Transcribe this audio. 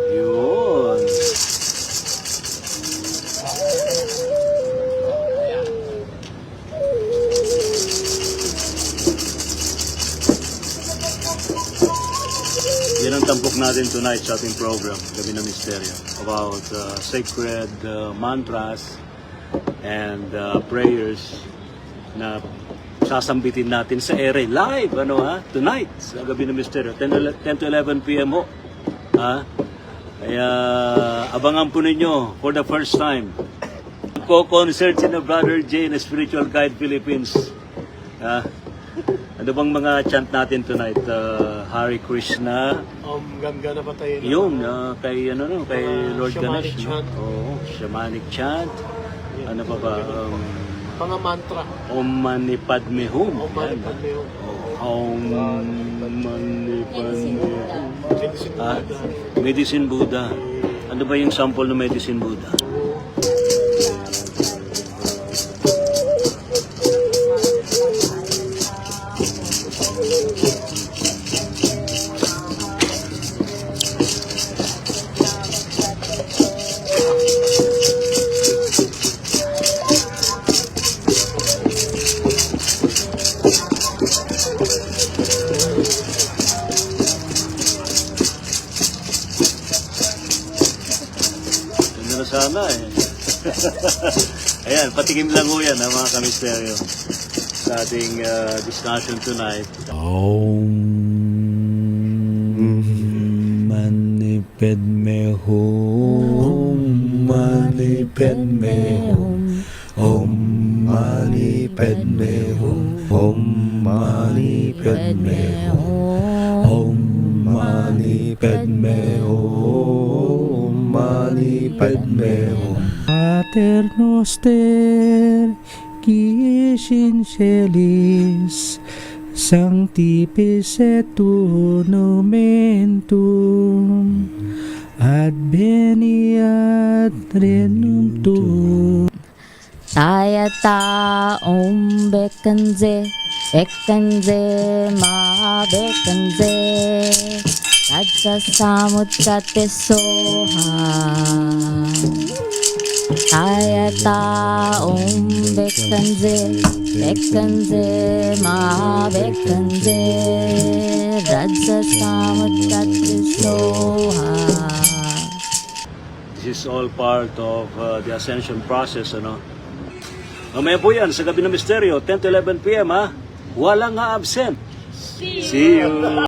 Yun. Yan ang tampok natin tonight sa ating program, Gabi ng Misteryo, about sacred mantras and prayers na sasambitin natin sa ere live, tonight sa Gabi ng Misteryo, 10 to 11 p.m. ho. Kaya abangan po ninyo for the first time. Co-concert si na Brother J na Spiritual Guide Philippines. Ano bang mga chant natin tonight? Hare Krishna. Ganga na ba tayo? Yun, kay Lord shamanic Ganesh. chant. Oo, shamanic chant. Ano pa ba? Mga mantra. Om Mani Padme Hum. Om Mani Padme Hum. Om Mani Padme Hum. Medicine Buddha. Medicine Buddha. Ano ba yung sample ng Medicine Buddha? Sana Ayan, patikim lang ho yan mga kamisteryo sa ating discussion tonight. Om Mani Padme Hum. Mani Padme Hum. Om Mani Padme Hum. Om Mani Padme Hum. Om Mani Padme Hum. Mani Padme Hum. Pater Noster, qui es in celis, sanctificetur nomen tuum, adveniat regnum tuum. Tayata Om Bekanze, Bekanze, Ma Bekanze, Radsa Samutate Soha. Tayata Om Bekanze, Bekanze, Ma Bekanze, Radsa Samutate Soha. This is all part of the ascension process, Mamaya po yan sa Gabi ng Misteryo, 10 to 11 p.m. Walang absent. See you!